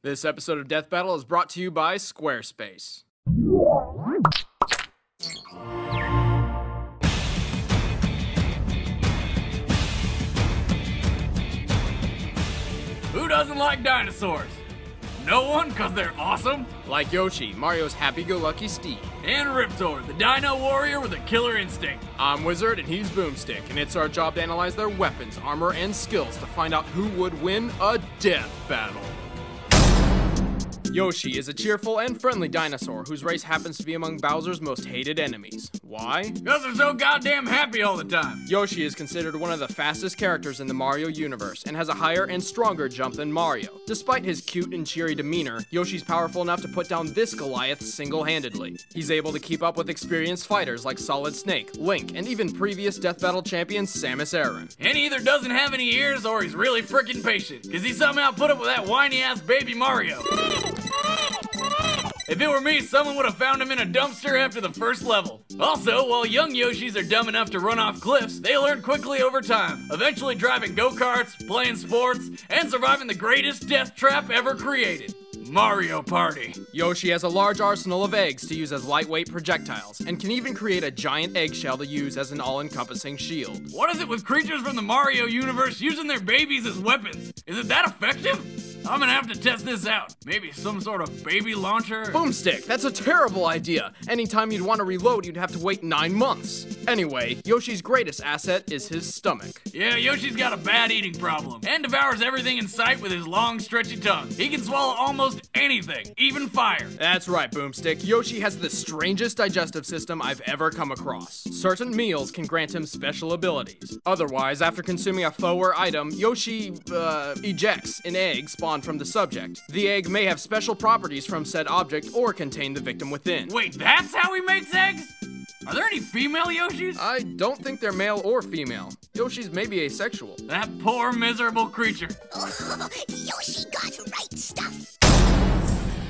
This episode of Death Battle is brought to you by Squarespace. Who doesn't like dinosaurs? No one, because they're awesome. Like Yoshi, Mario's happy-go-lucky steed. And Raptor, the dino warrior with a killer instinct. I'm Wizard and he's Boomstick, and it's our job to analyze their weapons, armor, and skills to find out who would win a death battle. Yoshi is a cheerful and friendly dinosaur whose race happens to be among Bowser's most hated enemies. Why? Because they're so goddamn happy all the time. Yoshi is considered one of the fastest characters in the Mario universe and has a higher and stronger jump than Mario. Despite his cute and cheery demeanor, Yoshi's powerful enough to put down this Goliath single-handedly. He's able to keep up with experienced fighters like Solid Snake, Link, and even previous Death Battle champion Samus Aran. And he either doesn't have any ears or he's really freaking patient, because he somehow put up with that whiny-ass baby Mario. If it were me, someone would have found him in a dumpster after the first level. Also, while young Yoshis are dumb enough to run off cliffs, they learn quickly over time, eventually driving go-karts, playing sports, and surviving the greatest death trap ever created. Mario Party. Yoshi has a large arsenal of eggs to use as lightweight projectiles, and can even create a giant eggshell to use as an all-encompassing shield. What is it with creatures from the Mario universe using their babies as weapons? Is it that effective? I'm gonna have to test this out. Maybe some sort of baby launcher? Boomstick, that's a terrible idea. Anytime you'd want to reload, you'd have to wait 9 months. Anyway, Yoshi's greatest asset is his stomach. Yeah, Yoshi's got a bad eating problem, and devours everything in sight with his long, stretchy tongue. He can swallow almost anything, even fire. That's right, Boomstick. Yoshi has the strangest digestive system I've ever come across. Certain meals can grant him special abilities. Otherwise, after consuming a foe or item, Yoshi, ejects an egg spawned from the subject. The egg may have special properties from said object or contain the victim within. Wait, that's how he makes eggs? Are there any female Yoshis? I don't think they're male or female. Yoshi's may be asexual. That poor, miserable creature. Oh, Yoshi got right stuff.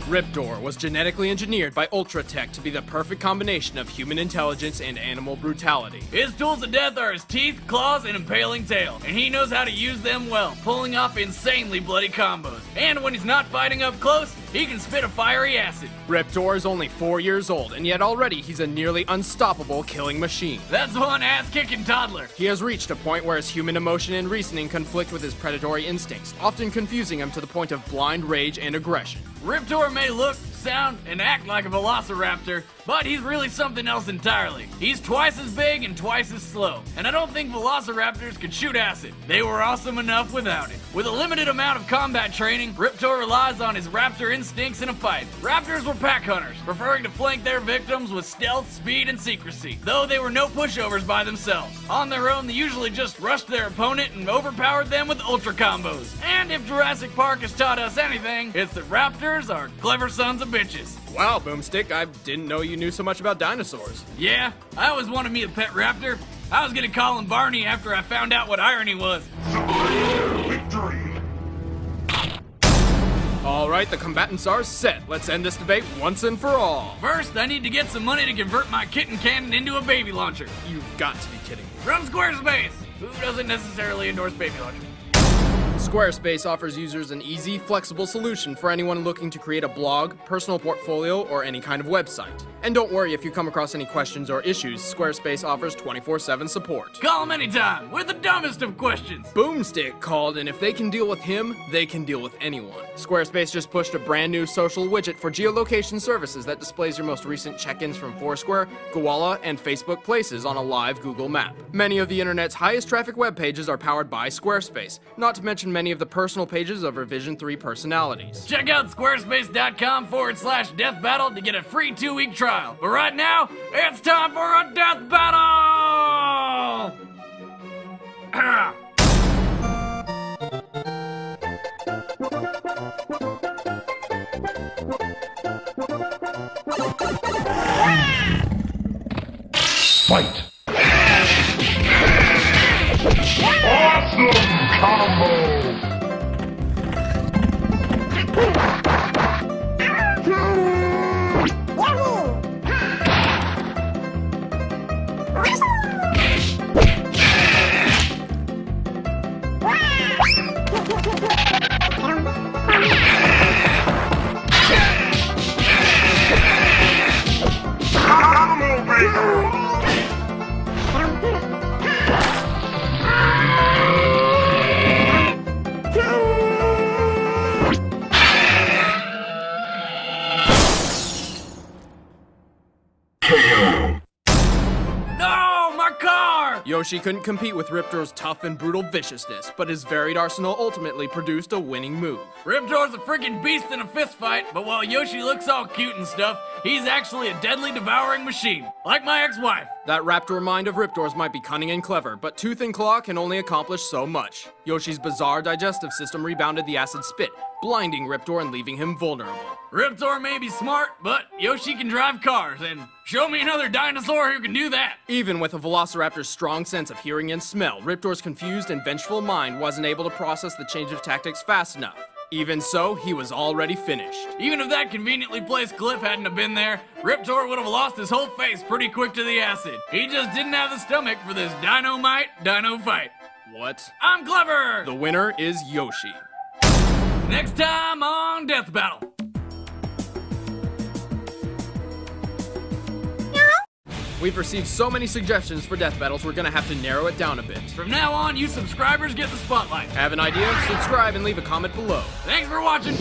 Raptor was genetically engineered by Ultra Tech to be the perfect combination of human intelligence and animal brutality. His tools of death are his teeth, claws, and impaling tail, and he knows how to use them well, pulling off insanely bloody combos. And when he's not fighting up close, he can spit a fiery acid. Raptor is only 4 years old, and yet already he's a nearly unstoppable killing machine. That's one ass-kicking toddler. He has reached a point where his human emotion and reasoning conflict with his predatory instincts, often confusing him to the point of blind rage and aggression. Raptor may look, sound, and act like a velociraptor, but he's really something else entirely. He's twice as big and twice as slow, and I don't think velociraptors could shoot acid. They were awesome enough without it. With a limited amount of combat training, Raptor relies on his raptor instincts in a fight. Raptors were pack hunters, preferring to flank their victims with stealth, speed, and secrecy, though they were no pushovers by themselves. On their own, they usually just rushed their opponent and overpowered them with ultra combos. And if Jurassic Park has taught us anything, it's that raptors are clever sons of bitches. Wow, Boomstick, I didn't know you knew so much about dinosaurs. Yeah, I always wanted me a pet raptor. I was gonna call him Barney after I found out what irony was. Victory! Alright, the combatants are set. Let's end this debate once and for all. First, I need to get some money to convert my kitten cannon into a baby launcher. You've got to be kidding me. From Squarespace, who doesn't necessarily endorse baby launchers. Squarespace offers users an easy, flexible solution for anyone looking to create a blog, personal portfolio, or any kind of website. And don't worry if you come across any questions or issues, Squarespace offers 24/7 support. Call them anytime, with the dumbest of questions. Boomstick called, and if they can deal with him, they can deal with anyone. Squarespace just pushed a brand new social widget for geolocation services that displays your most recent check-ins from Foursquare, Gowalla, and Facebook Places on a live Google map. Many of the internet's highest traffic web pages are powered by Squarespace, not to mention many of the personal pages of Revision 3 personalities. Check out squarespace.com/death battle to get a free 2-week trial. But right now, it's time for a death battle! Fight! Awesome combo! Yoshi couldn't compete with Raptor's tough and brutal viciousness, but his varied arsenal ultimately produced a winning move. Raptor's a freaking beast in a fist fight, but while Yoshi looks all cute and stuff, he's actually a deadly devouring machine, like my ex-wife. That Raptor mind of Raptor's might be cunning and clever, but Tooth and Claw can only accomplish so much. Yoshi's bizarre digestive system rebounded the acid spit, blinding Raptor and leaving him vulnerable. Raptor may be smart, but Yoshi can drive cars, and show me another dinosaur who can do that. Even with a Velociraptor's strong sense of hearing and smell, Raptor's confused and vengeful mind wasn't able to process the change of tactics fast enough. Even so, he was already finished. Even if that conveniently placed cliff hadn't have been there, Raptor would have lost his whole face pretty quick to the acid. He just didn't have the stomach for this dino fight. What? I'm clever! The winner is Yoshi. Next time on Death Battle. We've received so many suggestions for death battles, we're gonna have to narrow it down a bit. From now on, you subscribers get the spotlight. Have an idea? Subscribe and leave a comment below. Thanks for watching.